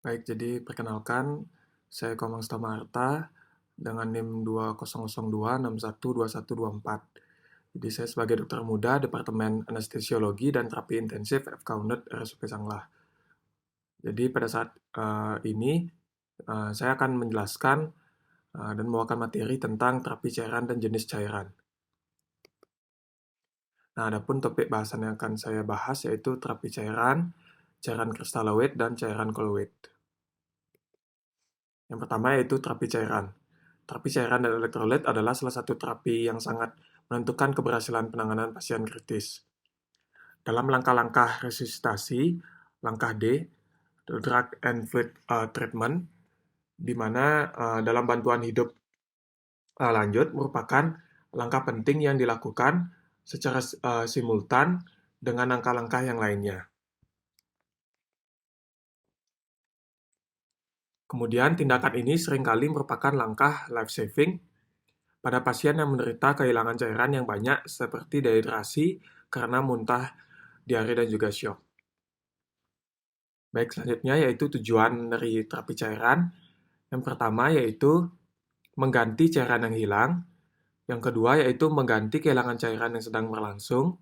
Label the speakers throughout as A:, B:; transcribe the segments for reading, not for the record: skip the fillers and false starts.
A: Baik, jadi perkenalkan, saya Komang Stamarta dengan NIM 2002612124. Jadi saya sebagai dokter muda Departemen Anestesiologi dan Terapi Intensif FK Uned RSUP Sanglah. Jadi pada saat ini saya akan menjelaskan dan membawakan materi tentang terapi cairan dan jenis cairan. Nah, adapun topik bahasan yang akan saya bahas yaitu terapi cairan, cairan kristaloid, dan cairan koloid. Yang pertama yaitu terapi cairan. Terapi cairan dan elektrolit adalah salah satu terapi yang sangat menentukan keberhasilan penanganan pasien kritis. Dalam langkah-langkah resusitasi, langkah D, drug and fluid treatment, di mana dalam bantuan hidup lanjut merupakan langkah penting yang dilakukan secara simultan dengan langkah-langkah yang lainnya. Kemudian, tindakan ini seringkali merupakan langkah life-saving pada pasien yang menderita kehilangan cairan yang banyak seperti dehidrasi karena muntah, diare, dan juga syok. Baik, selanjutnya yaitu tujuan dari terapi cairan. Yang pertama yaitu mengganti cairan yang hilang. Yang kedua yaitu mengganti kehilangan cairan yang sedang berlangsung.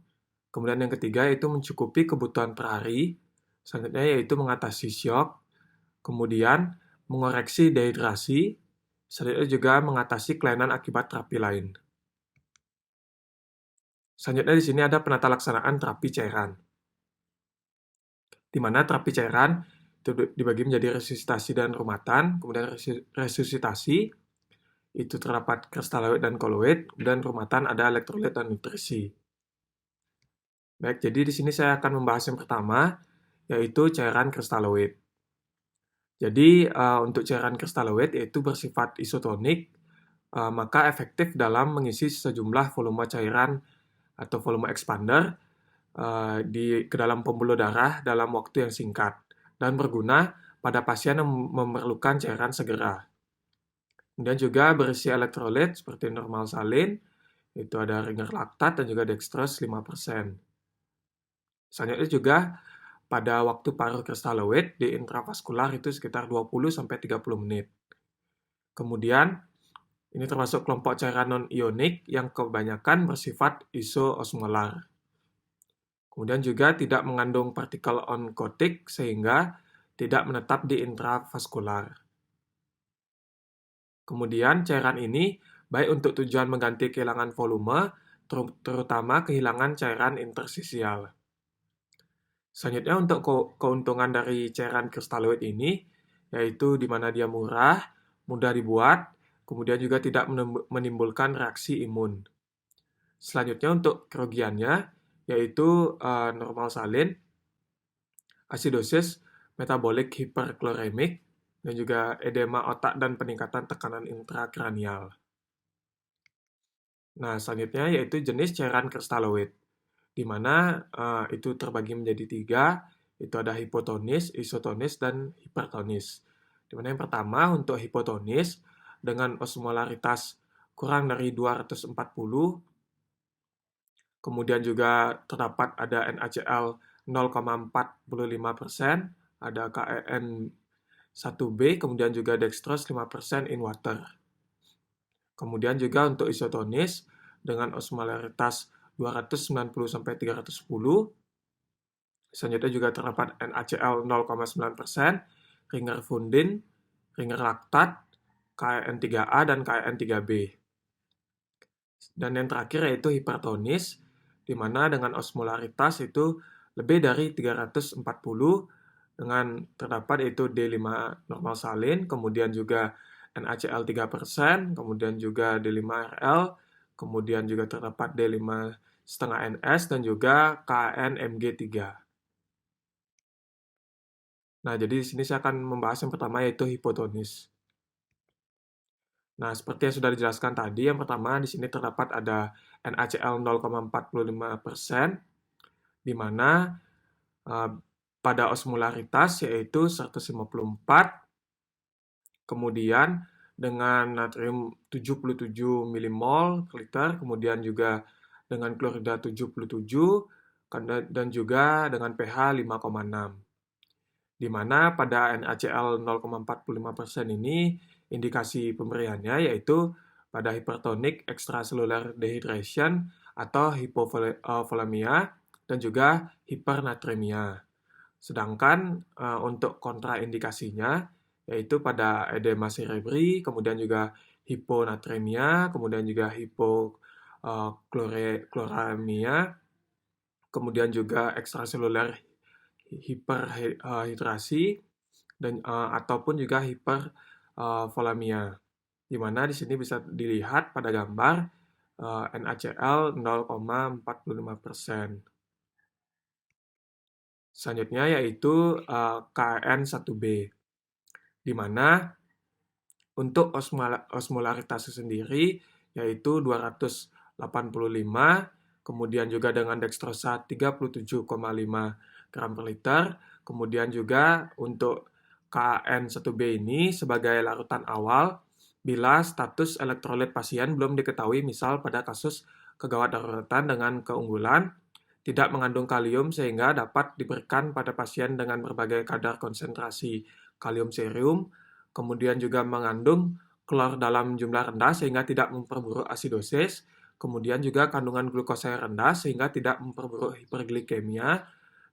A: Kemudian yang ketiga yaitu mencukupi kebutuhan per hari. Selanjutnya yaitu mengatasi syok. Kemudian mengoreksi dehidrasi. Selanjutnya juga mengatasi kelainan akibat terapi lain. Selanjutnya di sini ada penata laksanaan terapi cairan, di mana terapi cairan itu dibagi menjadi resusitasi dan rumatan. Kemudian resusitasi itu terdapat kristaloid dan koloid, dan rumatan ada elektrolit dan nutrisi. Baik, jadi di sini saya akan membahas yang pertama, yaitu cairan kristaloid. Jadi untuk cairan kristaloid yaitu bersifat isotonik, maka efektif dalam mengisi sejumlah volume cairan atau volume expander ke dalam pembuluh darah dalam waktu yang singkat dan berguna pada pasien yang memerlukan cairan segera. Kemudian juga berisi elektrolit seperti normal salin, itu ada ringer laktat dan juga dextrose 5%. Selanjutnya juga pada waktu paruh kristaloid di intravaskular itu sekitar 20-30 menit. Kemudian ini termasuk kelompok cairan non-ionik yang kebanyakan bersifat isoosmolar. Kemudian juga tidak mengandung partikel onkotik sehingga tidak menetap di intravaskular. Kemudian cairan ini baik untuk tujuan mengganti kehilangan volume, terutama kehilangan cairan intersisial. Selanjutnya untuk keuntungan dari cairan kristaloid ini, yaitu di mana dia murah, mudah dibuat, kemudian juga tidak menimbulkan reaksi imun. Selanjutnya untuk kerugiannya, yaitu normal salin, asidosis, metabolic hiperkloremik, dan juga edema otak dan peningkatan tekanan intrakranial. Nah, selanjutnya yaitu jenis cairan kristaloid, di mana itu terbagi menjadi tiga, itu ada hipotonis, isotonis, dan hipertonis. Di mana yang pertama untuk hipotonis dengan osmolaritas kurang dari 240, kemudian juga terdapat ada NaCl 0,45%, ada KEN 1B, kemudian juga dextrose 5% in water. Kemudian juga untuk isotonis dengan osmolaritas 290-310, selanjutnya juga terdapat NaCl 0,9%, ringer fundin, ringer laktat, KN3A, dan KN3B. Dan yang terakhir yaitu hipertonis, di mana dengan osmolaritas itu lebih dari 340 dengan terdapat yaitu D5 normal salin, kemudian juga NaCl 3%, kemudian juga D5RL, kemudian juga terdapat D5 setengah NS, dan juga KNMG3. Nah, jadi di sini saya akan membahas yang pertama yaitu hipotonis. Nah, seperti yang sudah dijelaskan tadi, yang pertama di sini terdapat ada NaCl 0,45%, di mana pada osmolaritas yaitu 154, kemudian dengan natrium 77 mmol per liter, kemudian juga dengan klorida 77, dan juga dengan pH 5,6. di mana pada NaCl 0,45% ini indikasi pemberiannya yaitu pada hypertonic extracellular dehydration atau hipovolemia dan juga hipernatremia. Sedangkan untuk kontraindikasinya yaitu pada edema cerebri, kemudian juga hiponatremia, kemudian juga hipokloramia, kemudian juga ekstraseluler hiperhidrasi dan ataupun juga hipervolemia. Di mana di sini bisa dilihat pada gambar NaCl 0,45%. Selanjutnya yaitu KN1B, di mana untuk osmolaritasnya sendiri yaitu 285, kemudian juga dengan dekstrosa 37,5 gram per liter, kemudian juga untuk KN1B ini sebagai larutan awal bila status elektrolit pasien belum diketahui, misal pada kasus kegawat daruratan dengan keunggulan tidak mengandung kalium sehingga dapat diberikan pada pasien dengan berbagai kadar konsentrasi kalium serum, kemudian juga mengandung klor dalam jumlah rendah sehingga tidak memperburuk asidosis, kemudian juga kandungan glukosa yang rendah sehingga tidak memperburuk hiperglikemia,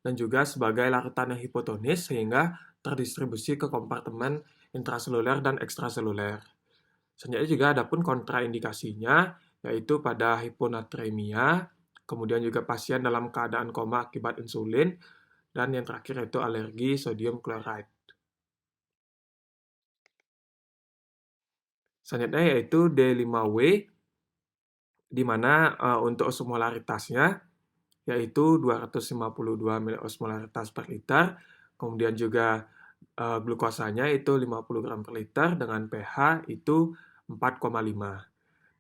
A: dan juga sebagai larutan yang hipotonis sehingga terdistribusi ke kompartemen intraseluler dan ekstraseluler. Selanjutnya juga ada pun kontraindikasinya, yaitu pada hiponatremia, kemudian juga pasien dalam keadaan koma akibat insulin, dan yang terakhir yaitu alergi sodium chloride. Selanjutnya yaitu D5W, di mana untuk osmolaritasnya yaitu 252 miliosmolaritas per liter, kemudian juga glukosanya itu 50 gram per liter dengan pH itu 4,5.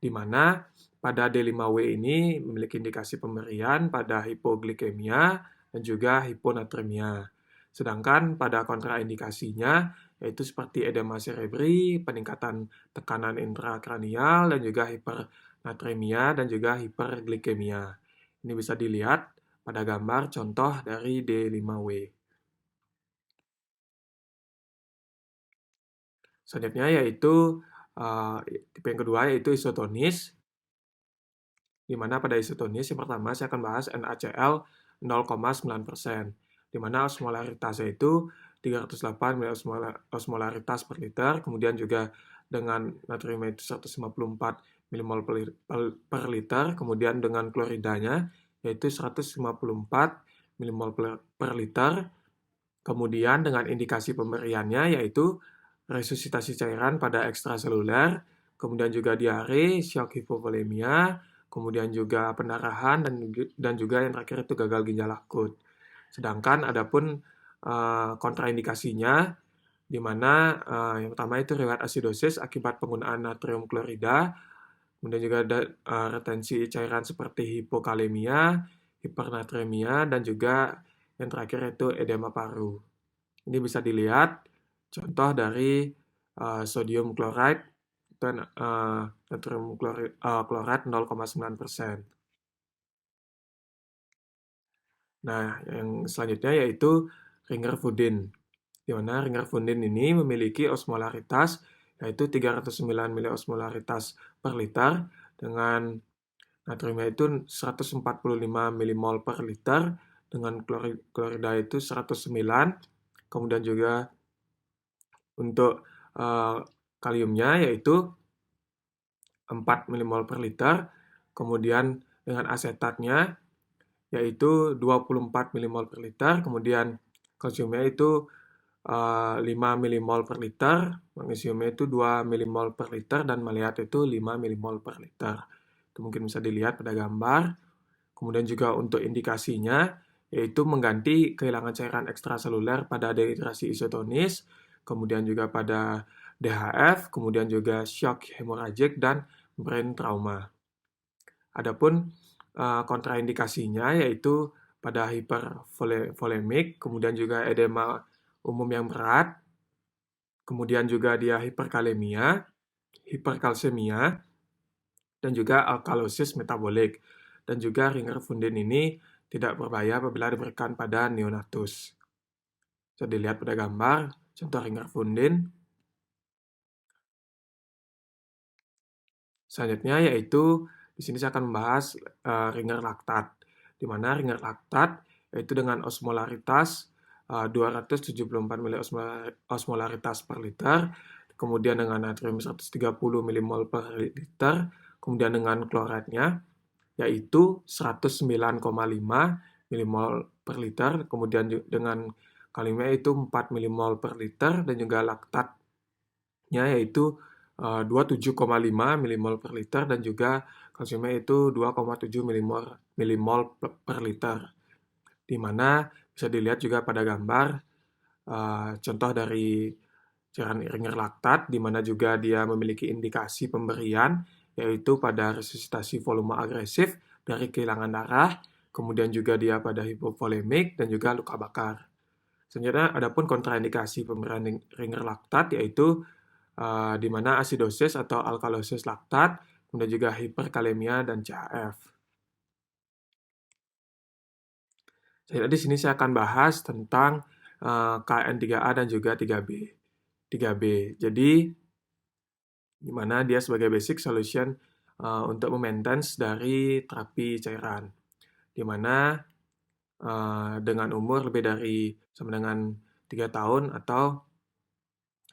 A: Di mana pada D5W ini memiliki indikasi pemberian pada hipoglikemia dan juga hiponatremia. Sedangkan pada kontraindikasinya yaitu seperti edema cerebri, peningkatan tekanan intrakranial, dan juga hipernatremia dan juga hiperglikemia. Ini bisa dilihat pada gambar contoh dari D5W. Selanjutnya yaitu tipe yang kedua yaitu isotonis, di mana pada isotonis yang pertama saya akan bahas NaCl 0,9%, di mana osmolaritasnya itu 308 miliosmolaritas per liter, kemudian juga dengan natrium itu 154 milimol per liter, kemudian dengan kloridanya yaitu 154 milimol per liter, kemudian dengan indikasi pemberiannya yaitu resusitasi cairan pada ekstraseluler, kemudian juga diare, shock hipovolemia, kemudian juga pendarahan, dan juga yang terakhir itu gagal ginjal akut. Sedangkan adapun kontraindikasinya, di mana yang pertama itu riwayat asidosis akibat penggunaan natrium klorida, kemudian juga ada retensi cairan seperti hipokalemia, hipernatremia, dan juga yang terakhir itu edema paru. Ini bisa dilihat contoh dari sodium chloride dan natrium chloride 0,9%. Nah, yang selanjutnya yaitu ringerfudin, di mana ringerfudin ini memiliki osmolaritas yaitu 309 miliosmolaritas per liter dengan natriumnya itu 145 milimol per liter, dengan klorida itu 109, kemudian juga untuk kaliumnya yaitu 4 milimol per liter, kemudian dengan asetatnya yaitu 24 milimol per liter, kemudian kalsiumnya itu 5 milimol per liter, magnesiumnya itu 2 milimol per liter, dan maleat itu 5 milimol per liter. Itu mungkin bisa dilihat pada gambar. Kemudian juga untuk indikasinya, yaitu mengganti kehilangan cairan ekstraseluler pada dehidrasi isotonis, kemudian juga pada DHF, kemudian juga shock hemorrhagic, dan brain trauma. Adapun kontraindikasinya yaitu pada hipervolemik, kemudian juga edema umum yang berat, kemudian juga dia hiperkalemia, hiperkalsemia, dan juga alkalosis metabolik. Dan juga ringerfudin ini tidak berbahaya apabila diberikan pada neonatus. Bisa dilihat pada gambar, contoh ringerfundin. Selanjutnya yaitu di sini saya akan membahas ringer laktat, di mana ringer laktat yaitu dengan osmolaritas 274 osmolaritas per liter, kemudian dengan natrium 130 mmol per liter, kemudian dengan kloridnya yaitu 109,5 mmol per liter, kemudian dengan kaliumnya itu 4 mmol per liter, dan juga laktatnya yaitu 27,5 mmol per liter, dan juga kalsiumnya itu 2,7 mmol per liter. Di mana bisa dilihat juga pada gambar contoh dari cairan ringer laktat, di mana juga dia memiliki indikasi pemberian, yaitu pada resusitasi volume agresif dari kehilangan darah, kemudian juga dia pada hipovolemik, dan juga luka bakar. Selanjutnya, adapun kontraindikasi pemberian ringer laktat, yaitu di mana asidosis atau alkalosis laktat, kemudian juga hiperkalemia dan CHF. Jadi di sini saya akan bahas tentang KN3A dan juga 3B. 3B. Jadi di mana dia sebagai basic solution untuk maintenance dari terapi cairan. Di mana dengan umur lebih dari sama dengan 3 tahun atau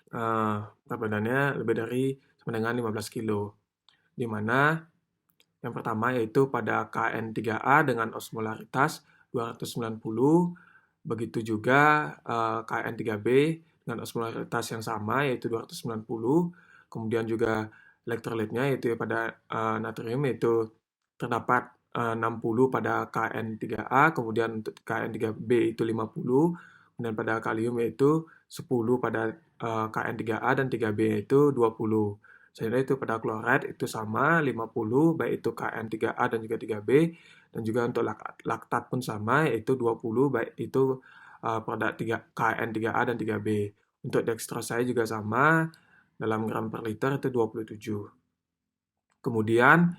A: berat badannya lebih dari sama dengan 15 kilo. Di mana yang pertama yaitu pada KN3A dengan osmolaritas 290, begitu juga KN3B dengan osmolaritas yang sama yaitu 290, kemudian juga elektrolitnya yaitu pada natrium yaitu terdapat 60 pada KN3A, kemudian untuk KN3B itu 50, kemudian pada kalium yaitu 10 pada KN3A, dan 3B yaitu 20. Sehingga itu pada klorid itu sama 50, baik itu KN3A dan juga 3B, dan juga untuk laktat pun sama yaitu 20, baik itu pada KN3A dan 3B. Untuk dextrose juga sama, dalam gram per liter itu 27. Kemudian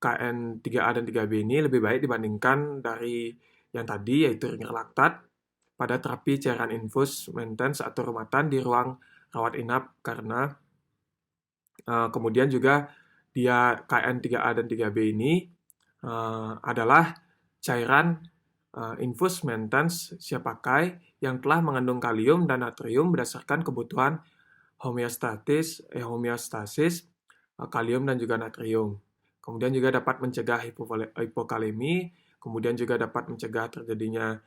A: KN3A dan 3B ini lebih baik dibandingkan dari yang tadi yaitu ringer laktat pada terapi cairan infus maintenance atau rumatan di ruang rawat inap, karena kemudian juga dia KN3A dan 3B ini adalah cairan infus maintenance siap pakai yang telah mengandung kalium dan natrium berdasarkan kebutuhan homeostasis kalium dan juga natrium. Kemudian juga dapat mencegah hipokalemi, kemudian juga dapat mencegah terjadinya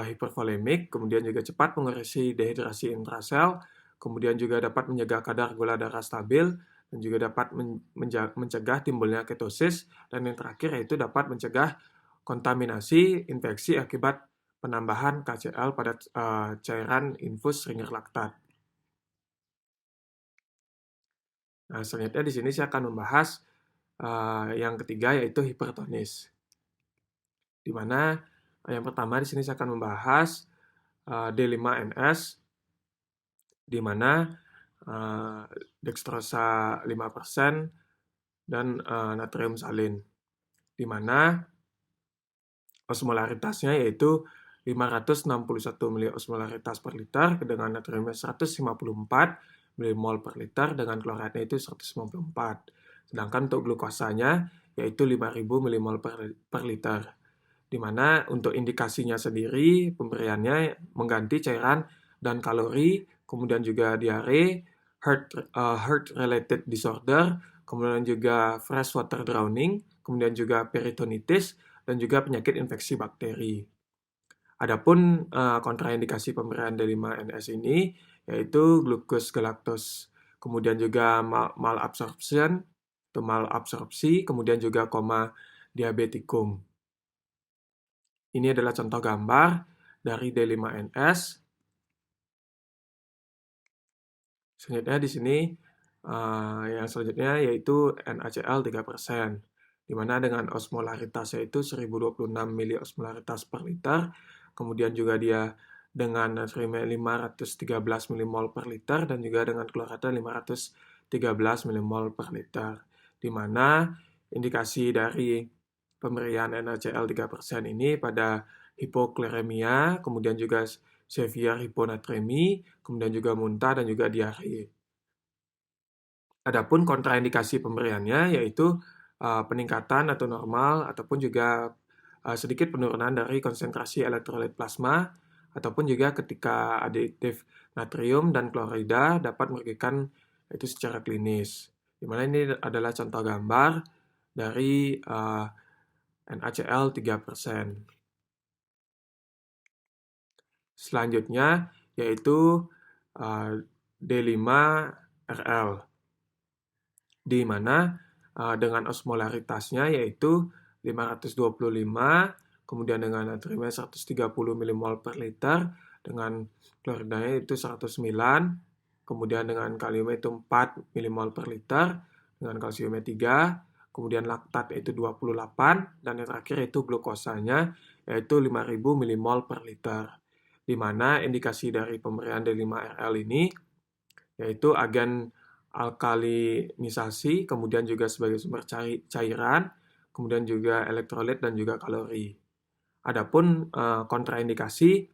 A: hipervolemik, kemudian juga cepat mengurangi dehidrasi intrasel, kemudian juga dapat menjaga kadar gula darah stabil, dan juga dapat mencegah timbulnya ketosis, dan yang terakhir yaitu dapat mencegah kontaminasi infeksi akibat penambahan KCl pada cairan infus ringer laktat. Nah, selanjutnya di sini saya akan membahas yang ketiga yaitu hipertonis. Di mana yang pertama di sini saya akan membahas D5NS, di mana dextrosa 5% dan natrium salin, di mana osmolaritasnya yaitu 561 miliosmolaritas per liter dengan natriumnya 154 mmol per liter, dengan kloridnya itu 194. Sedangkan untuk glukosanya yaitu 5000 mmol per liter. Di mana untuk indikasinya sendiri pemberiannya mengganti cairan dan kalori, kemudian juga diare, heart related disorder, kemudian juga freshwater drowning, kemudian juga peritonitis, dan juga penyakit infeksi bakteri. Adapun kontraindikasi pemberian D5NS ini yaitu glucose galactose, kemudian juga malabsorption atau malabsorpsi, kemudian juga koma diabetikum. Ini adalah contoh gambar dari D5NS. Selanjutnya di sini yang selanjutnya yaitu NaCl 3%, di mana dengan osmolaritas yaitu 1026 miliosmolaritas per liter, kemudian juga dia dengan natriumnya 513 mmol per liter, dan juga dengan kloridnya 513 mmol per liter, di mana indikasi dari pemberian NaCl 3% ini pada hipokleremia, kemudian juga severe hiponatremi, kemudian juga muntah dan juga diare. Adapun kontraindikasi pemberiannya yaitu peningkatan atau normal ataupun juga sedikit penurunan dari konsentrasi elektrolit plasma ataupun juga ketika aditif natrium dan klorida dapat merugikan itu secara klinis. Di mana ini adalah contoh gambar dari NaCl 3%. Selanjutnya yaitu D5RL, di mana dengan osmolaritasnya yaitu 525, kemudian dengan natriumnya 130 mmol per liter, dengan kloridanya itu 109, kemudian dengan kaliumnya itu 4 mmol per liter, dengan kalsiumnya 3, kemudian laktat yaitu 28, dan yang terakhir itu glukosanya yaitu 5000 mmol per liter. Di mana indikasi dari pemberian D5RL ini yaitu agen alkalinisasi, kemudian juga sebagai sumber cairan, kemudian juga elektrolit dan juga kalori. Adapun kontraindikasi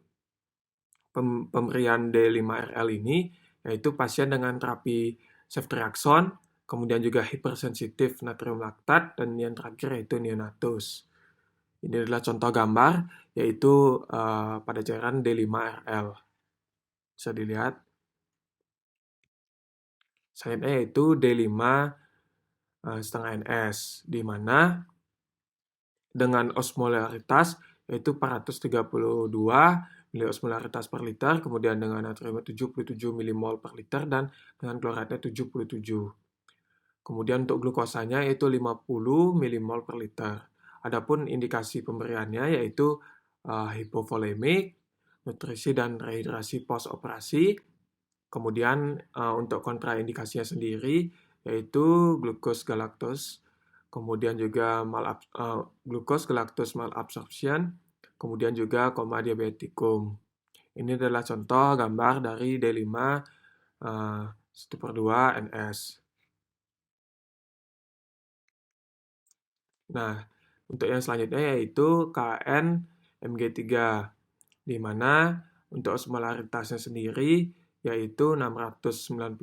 A: pemberian D5RL ini yaitu pasien dengan terapi ceftriaxone, kemudian juga hipersensitif natrium laktat, dan yang terakhir yaitu neonatus. Ini adalah contoh gambar yaitu pada cairan D5RL. Bisa dilihat. Selanjutnya yaitu D5 setengah NS, di mana dengan osmolaritas yaitu 432 miliosmolaritas per liter, kemudian dengan natrium 77 milimol per liter, dan dengan kloratnya 77. Kemudian untuk glukosanya yaitu 50 milimol per liter. Adapun indikasi pemberiannya yaitu hipovolemik, nutrisi dan rehidrasi post-operasi. Kemudian untuk kontraindikasinya sendiri yaitu glukos galactose, kemudian juga glukos galactose malabsorption, kemudian juga koma diabeticum. Ini adalah contoh gambar dari D5 1/2 NS. Nah, untuk yang selanjutnya yaitu KN-MG3, di mana untuk osmolaritasnya sendiri yaitu 695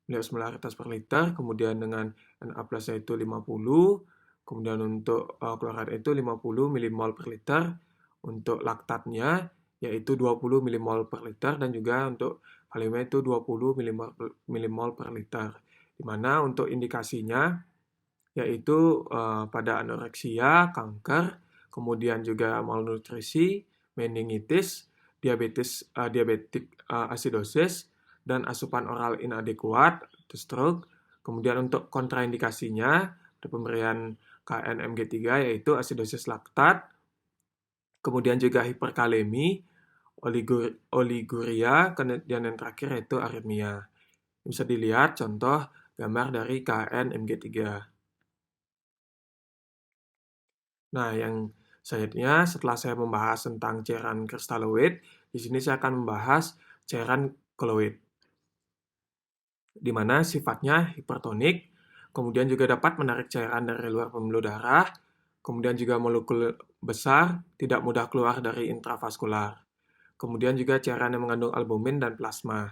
A: miliosmolaritas per liter, kemudian dengan Na plus yaitu 50, kemudian untuk klorat itu 50 milimol per liter, untuk laktatnya yaitu 20 milimol per liter, dan juga untuk kaliumnya itu 20 milimol per liter. Di mana untuk indikasinya yaitu pada anoreksia, kanker, kemudian juga malnutrisi, meningitis, diabetik asidosis, dan asupan oral inadekuat, stroke. Kemudian untuk kontraindikasinya, ada pemberian KN-MG3 yaitu asidosis laktat, kemudian juga hiperkalemi, oliguria, kemudian yang terakhir yaitu aritmia. Bisa dilihat contoh gambar dari KN-MG3. Nah, yang selanjutnya setelah saya membahas tentang cairan kristaloid, di sini saya akan membahas cairan koloid, di mana sifatnya hipertonik, kemudian juga dapat menarik cairan dari luar pembuluh darah, kemudian juga molekul besar, tidak mudah keluar dari intravaskular. Kemudian juga cairan yang mengandung albumin dan plasma.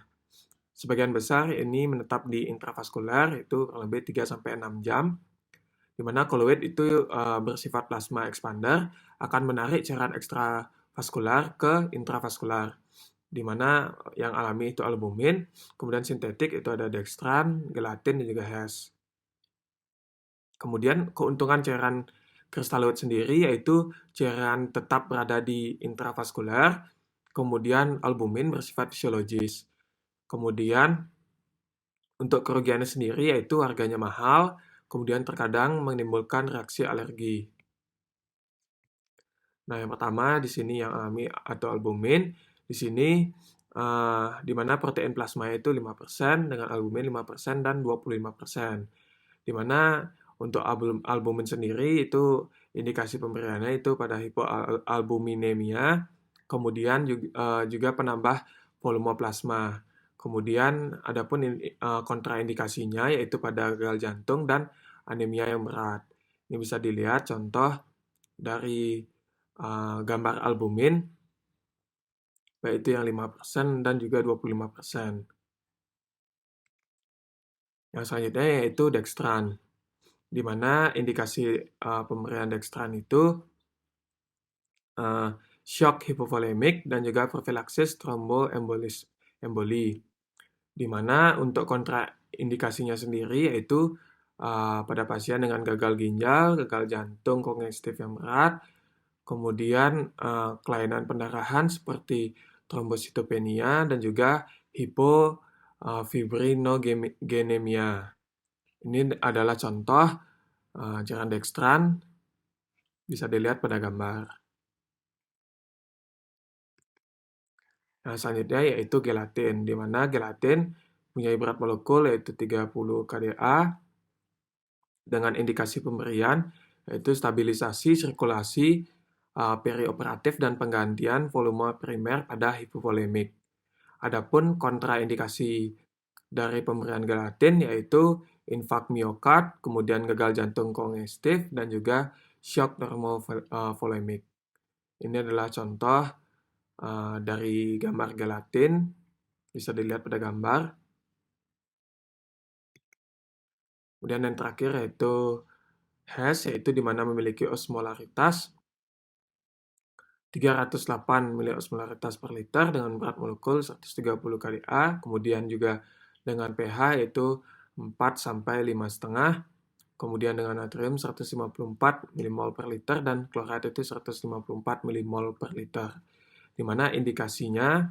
A: Sebagian besar ini menetap di intravaskular, itu kurang lebih 3-6 jam, di mana koloid itu bersifat plasma expander, akan menarik cairan ekstravaskular ke intravaskular, di mana yang alami itu albumin, kemudian sintetik itu ada dextran, gelatin, dan juga Hes. Kemudian keuntungan cairan kristaloid sendiri yaitu cairan tetap berada di intravaskular, kemudian albumin bersifat fisiologis. Kemudian untuk kerugiannya sendiri yaitu harganya mahal, kemudian terkadang menimbulkan reaksi alergi. Nah, yang pertama di sini yang alami atau albumin, di sini di mana protein plasma itu 5%, dengan albumin 5% dan 25%. Di mana untuk albumin sendiri itu indikasi pemberiannya itu pada hipoalbuminemia, kemudian juga penambah volume plasma. Kemudian adapun kontraindikasinya yaitu pada gagal jantung dan anemia yang berat. Ini bisa dilihat contoh dari gambar albumin, baik itu yang 5% dan juga 25%. Yang selanjutnya yaitu dextran, di mana indikasi pemberian dextran itu shock hipovolemik dan juga profilaksis tromboemboli, di mana untuk kontraindikasinya sendiri yaitu pada pasien dengan gagal ginjal, gagal jantung kongestif yang berat, kemudian kelainan pendarahan seperti trombositopenia dan juga hipofibrinogenemia. Ini adalah contoh cairan dextran, bisa dilihat pada gambar. Nah, selanjutnya yaitu gelatin, di mana gelatin punya berat molekul yaitu 30 kDa dengan indikasi pemberian yaitu stabilisasi sirkulasi perioperatif dan penggantian volume primer pada hipovolemik. Adapun kontraindikasi dari pemberian gelatin yaitu infak miokard, kemudian gagal jantung kongestif, dan juga shock normovolemik. Ini adalah contoh dari gambar gelatin, bisa dilihat pada gambar. Kemudian yang terakhir yaitu Hess, yaitu di mana memiliki osmolaritas 308 miliosmolaritas per liter dengan berat molekul 130 kDa, kemudian juga dengan pH yaitu 4 sampai 5,5, kemudian dengan natrium 154 mmol per liter dan klorat itu 154 mmol per liter. Di mana indikasinya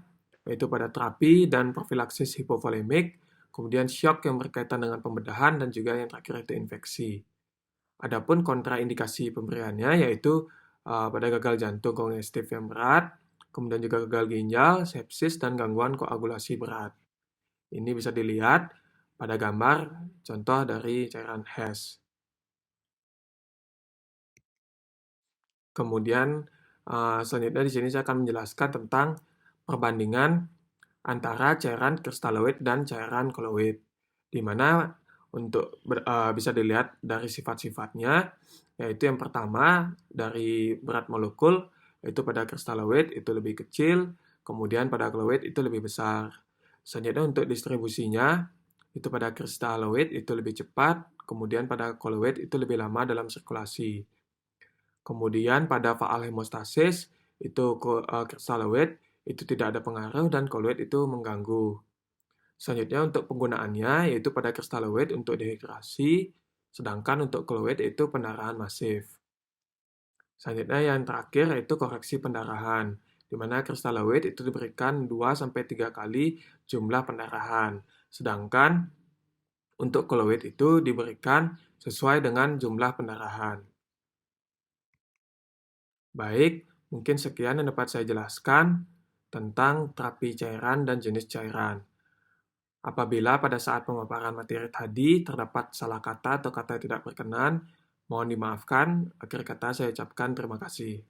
A: yaitu pada terapi dan profilaksis hipovolemik, kemudian shock yang berkaitan dengan pembedahan, dan juga yang terakhir itu infeksi. Adapun kontraindikasi pemberiannya yaitu pada gagal jantung kongestif yang berat, kemudian juga gagal ginjal, sepsis, dan gangguan koagulasi berat. Ini bisa dilihat pada gambar contoh dari cairan Hess. Kemudian selanjutnya di sini saya akan menjelaskan tentang perbandingan antara cairan kristaloid dan cairan koloid, di mana bisa dilihat dari sifat-sifatnya, yaitu yang pertama dari berat molekul, yaitu pada kristaloid itu lebih kecil, kemudian pada koloid itu lebih besar. Selanjutnya untuk distribusinya, itu pada kristaloid itu lebih cepat, kemudian pada koloid itu lebih lama dalam sirkulasi. Kemudian pada faal hemostasis, itu kristaloid itu tidak ada pengaruh dan koloid itu mengganggu. Selanjutnya untuk penggunaannya yaitu pada kristaloid untuk dehidrasi, sedangkan untuk koloid itu pendarahan masif. Selanjutnya yang terakhir yaitu koreksi pendarahan, di mana kristaloid itu diberikan 2-3 kali jumlah pendarahan, sedangkan untuk koloid itu diberikan sesuai dengan jumlah pendarahan. Baik, mungkin sekian yang dapat saya jelaskan tentang terapi cairan dan jenis cairan. Apabila pada saat pemaparan materi tadi terdapat salah kata atau kata yang tidak berkenan, mohon dimaafkan. Akhir kata saya ucapkan terima kasih.